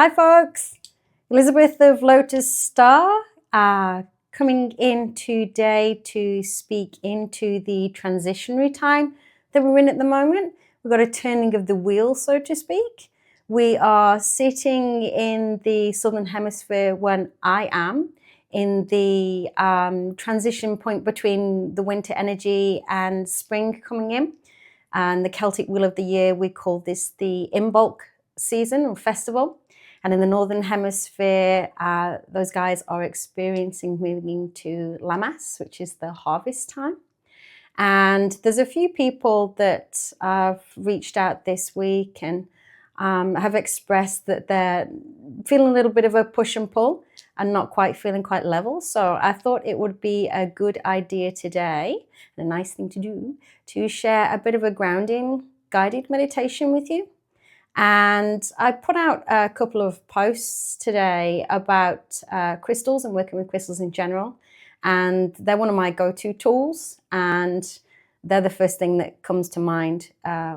Hi folks, Elizabeth of Lotus Star coming in today to speak into the transitionary time that we're in at the moment. We've got a turning of the wheel, so to speak. We are sitting in the Southern Hemisphere when I am in the transition point between the winter energy and spring coming in. And the Celtic Wheel of the Year, we call this the Imbolc season or festival. And in the Northern Hemisphere, those guys are experiencing moving to Lammas, which is the harvest time. And there's a few people that have reached out this week and have expressed that they're feeling a little bit of a push and pull and not quite feeling quite level. So I thought it would be a good idea today, and a nice thing to do, to share a bit of a grounding guided meditation with you. And I put out a couple of posts today about crystals and working with crystals in general. And they're one of my go-to tools. And they're the first thing that comes to mind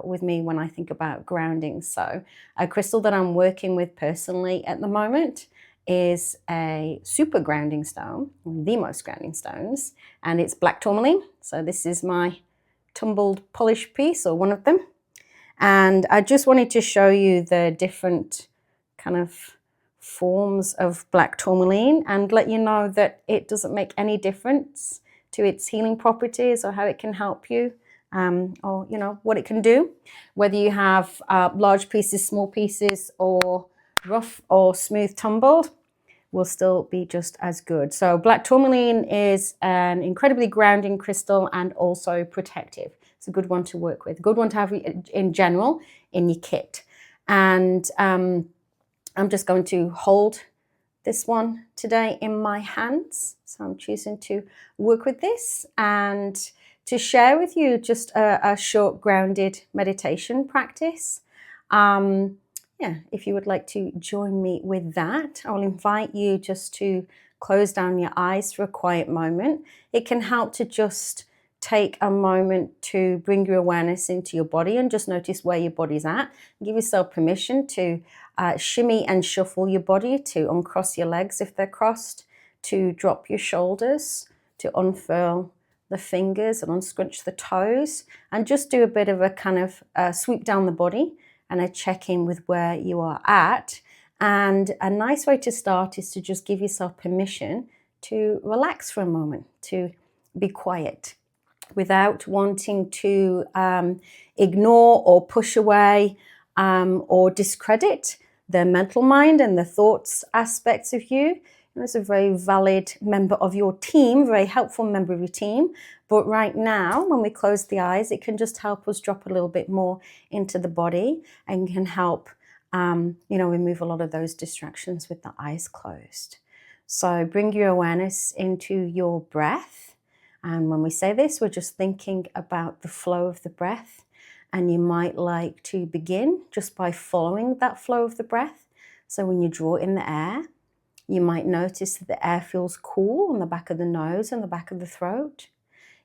with me when I think about grounding. So a crystal that I'm working with personally at the moment is a super grounding stone, the most grounding stones. And it's Black Tourmaline. So this is my tumbled polished piece, or one of them. And I just wanted to show you the different kind of forms of Black Tourmaline and let you know that it doesn't make any difference to its healing properties or how it can help you, or what it can do. Whether you have large pieces, small pieces, or rough or smooth tumbled, will still be just as good. So Black Tourmaline is an incredibly grounding crystal and also protective. It's a good one to work with, a good one to have in general in your kit. And I'm just going to hold this one today in my hands. So I'm choosing to work with this and to share with you just a short grounded meditation practice. If you would like to join me with that, I'll invite you just to close down your eyes for a quiet moment. It can help to just take a moment to bring your awareness into your body and just notice where your body's at. Give yourself permission to shimmy and shuffle your body, to uncross your legs if they're crossed, to drop your shoulders, to unfurl the fingers and unscrunch the toes, and just do a bit of a kind of sweep down the body and a check-in with where you are at. And a nice way to start is to just give yourself permission to relax for a moment, to be quiet, without wanting to ignore or push away or discredit the mental mind and the thoughts aspects of you. It's a very valid member of your team, very helpful member of your team. But right now, when we close the eyes, it can just help us drop a little bit more into the body and can help, remove a lot of those distractions with the eyes closed. So bring your awareness into your breath. And when we say this, we're just thinking about the flow of the breath. And you might like to begin just by following that flow of the breath. So when you draw in the air, you might notice that the air feels cool on the back of the nose and the back of the throat.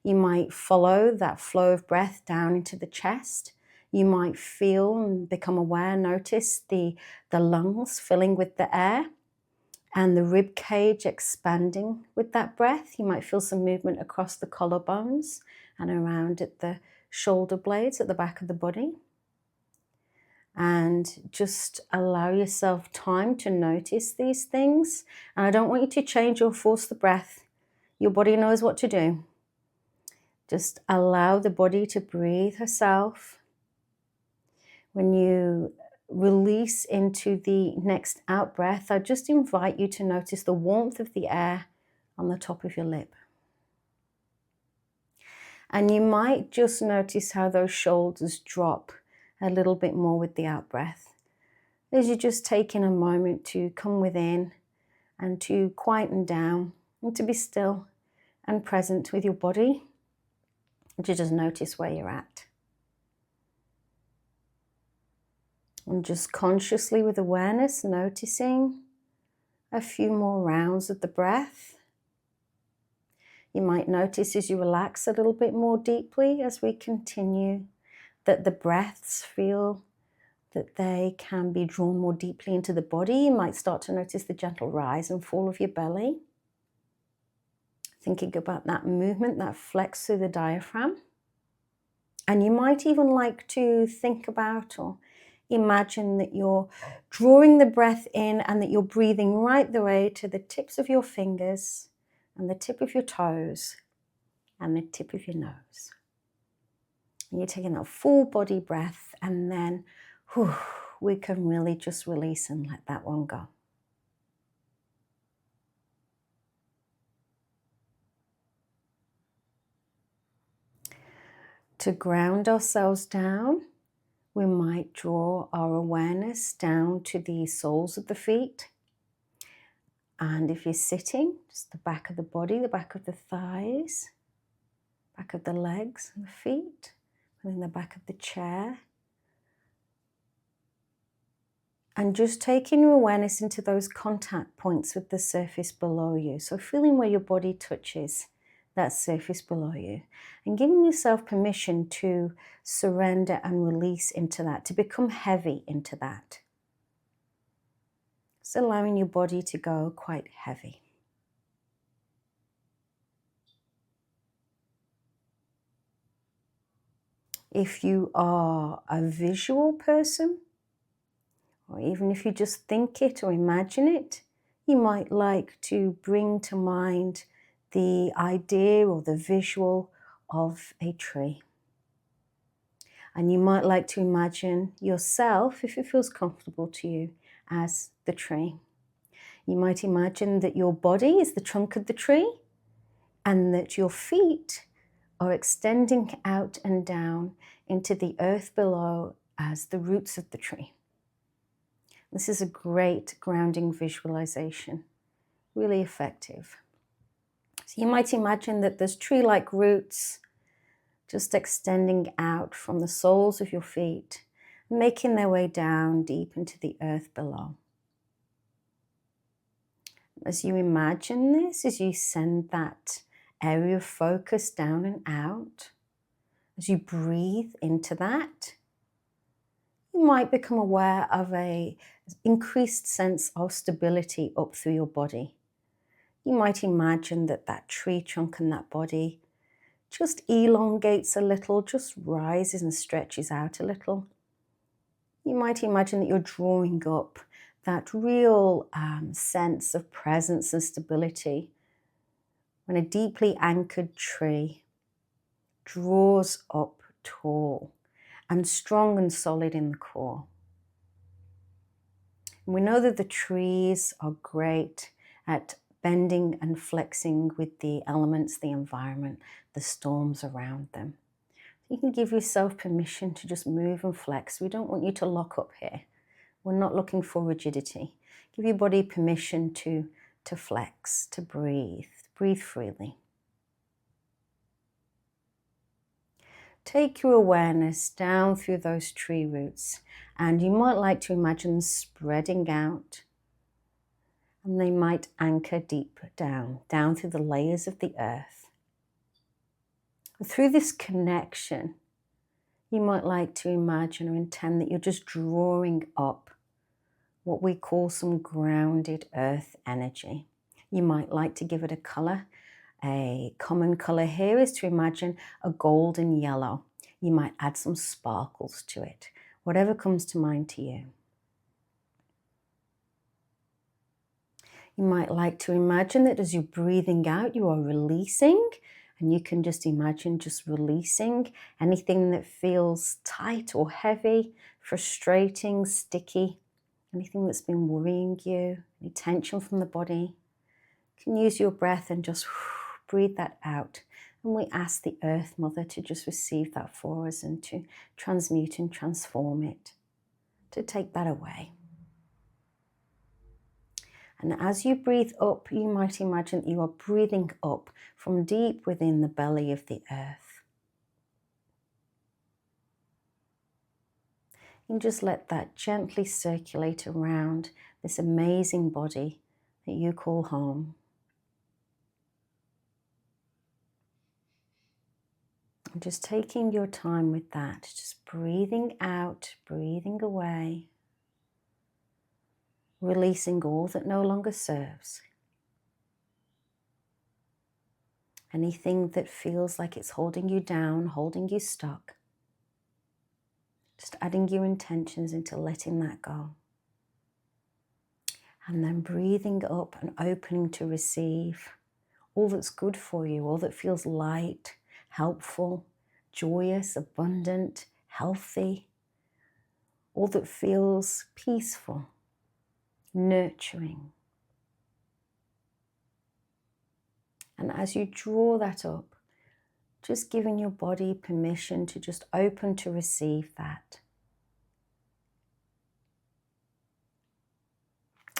You might follow that flow of breath down into the chest. You might feel and become aware, notice the lungs filling with the air and the rib cage expanding with that breath. You might feel some movement across the collarbones and around at the shoulder blades at the back of the body. And just allow yourself time to notice these things. And I don't want you to change or force the breath. Your body knows what to do. Just allow the body to breathe herself. When you release into the next out breath, I just invite you to notice the warmth of the air on the top of your lip. And you might just notice how those shoulders drop a little bit more with the out breath, as you're just taking a moment to come within and to quieten down and to be still and present with your body, and to just notice where you're at. And just consciously, with awareness, noticing a few more rounds of the breath. You might notice as you relax a little bit more deeply as we continue that the breaths feel that they can be drawn more deeply into the body. You might start to notice the gentle rise and fall of your belly. Thinking about that movement, that flex through the diaphragm. And you might even like to think about or imagine that you're drawing the breath in and that you're breathing right the way to the tips of your fingers and the tip of your toes and the tip of your nose. And you're taking that full body breath, and then we can really just release and let that one go. To ground ourselves down, we might draw our awareness down to the soles of the feet. And if you're sitting, just the back of the body, the back of the thighs, back of the legs and the feet, and then the back of the chair. And just taking your awareness into those contact points with the surface below you. So feeling where your body touches that surface below you, and giving yourself permission to surrender and release into that, to become heavy into that. Just allowing your body to go quite heavy. If you are a visual person, or even if you just think it or imagine it, you might like to bring to mind the idea or the visual of a tree. And you might like to imagine yourself, if it feels comfortable to you, as the tree. You might imagine that your body is the trunk of the tree and that your feet are extending out and down into the earth below as the roots of the tree. This is a great grounding visualization, really effective. So you might imagine that there's tree-like roots just extending out from the soles of your feet, making their way down deep into the earth below. As you imagine this, as you send that area of focus down and out, as you breathe into that, you might become aware of an increased sense of stability up through your body. You might imagine that that tree trunk and that body just elongates a little, just rises and stretches out a little. You might imagine that you're drawing up that real sense of presence and stability when a deeply anchored tree draws up tall and strong and solid in the core. And we know that the trees are great at bending and flexing with the elements, the environment, the storms around them. You can give yourself permission to just move and flex. We don't want you to lock up here. We're not looking for rigidity. Give your body permission to flex, to breathe freely. Take your awareness down through those tree roots, and you might like to imagine them spreading out, and they might anchor deep down through the layers of the earth. Through this connection, you might like to imagine or intend that you're just drawing up what we call some grounded earth energy. You might like to give it a colour. A common colour here is to imagine a golden yellow. You might add some sparkles to it, whatever comes to mind to you. You might like to imagine that as you're breathing out, you are releasing, and you can just imagine just releasing anything that feels tight or heavy, frustrating, sticky, anything that's been worrying you, any tension from the body. You can use your breath and just breathe that out. And we ask the Earth Mother to just receive that for us and to transmute and transform it, to take that away. And as you breathe up, you might imagine that you are breathing up from deep within the belly of the earth. And just let that gently circulate around this amazing body that you call home. And just taking your time with that, just breathing out, breathing away, releasing all that no longer serves. Anything that feels like it's holding you down, holding you stuck. Just adding your intentions into letting that go. And then breathing up and opening to receive all that's good for you, all that feels light, helpful, joyous, abundant, healthy, all that feels peaceful, nurturing. And as you draw that up, just giving your body permission to just open to receive that.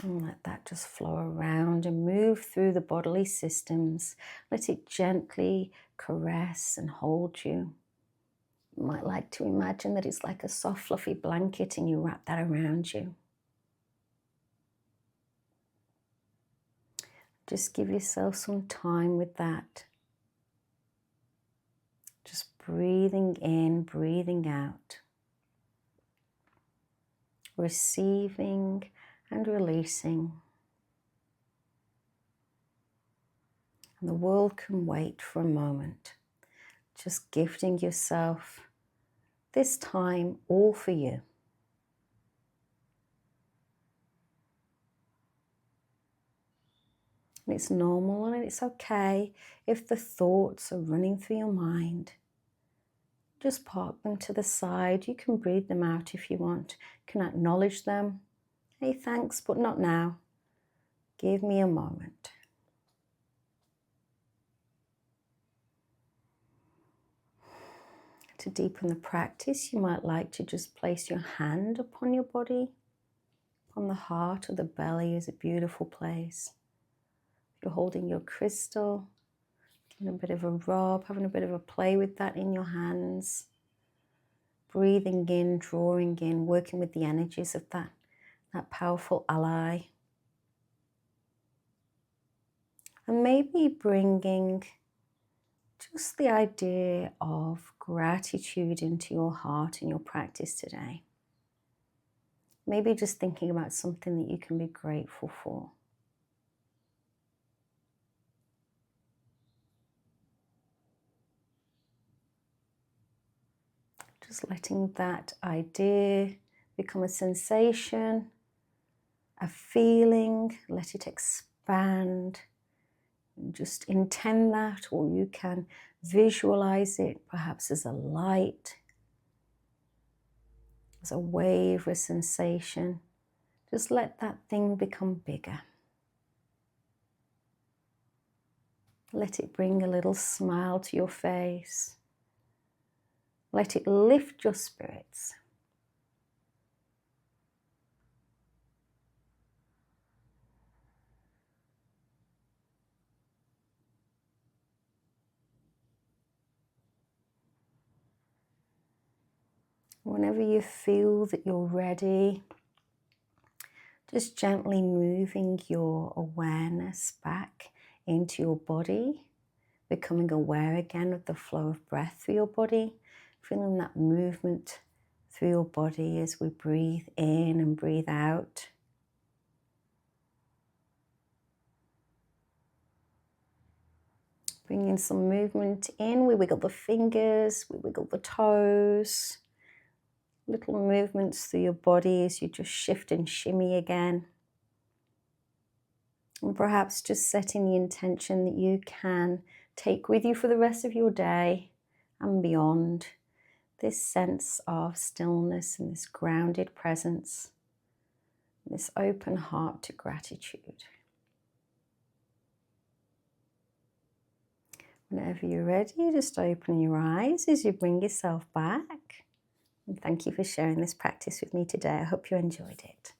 And let that just flow around and move through the bodily systems. Let it gently caress and hold you. You might like to imagine that it's like a soft, fluffy blanket and you wrap that around you. Just give yourself some time with that. Just breathing in, breathing out. Receiving and releasing. And the world can wait for a moment. Just gifting yourself this time all for you. And it's normal and it's okay if the thoughts are running through your mind. Just park them to the side. You can breathe them out if you want. You can acknowledge them. Hey, thanks, but not now. Give me a moment. To deepen the practice, you might like to just place your hand upon your body. On the heart or the belly is a beautiful place. You're holding your crystal, giving a bit of a rub, having a bit of a play with that in your hands. Breathing in, drawing in, working with the energies of that powerful ally. And maybe bringing just the idea of gratitude into your heart in your practice today. Maybe just thinking about something that you can be grateful for. Just letting that idea become a sensation, a feeling, let it expand. Just intend that, or you can visualize it perhaps as a light, as a wave, a sensation. Just let that thing become bigger. Let it bring a little smile to your face. Let it lift your spirits. Whenever you feel that you're ready, just gently moving your awareness back into your body, becoming aware again of the flow of breath through your body, feeling that movement through your body as we breathe in and breathe out. Bringing some movement in, we wiggle the fingers, we wiggle the toes. Little movements through your body as you just shift and shimmy again. And perhaps just setting the intention that you can take with you for the rest of your day and beyond. This sense of stillness and this grounded presence, this open heart to gratitude. Whenever you're ready, just open your eyes as you bring yourself back. And thank you for sharing this practice with me today. I hope you enjoyed it.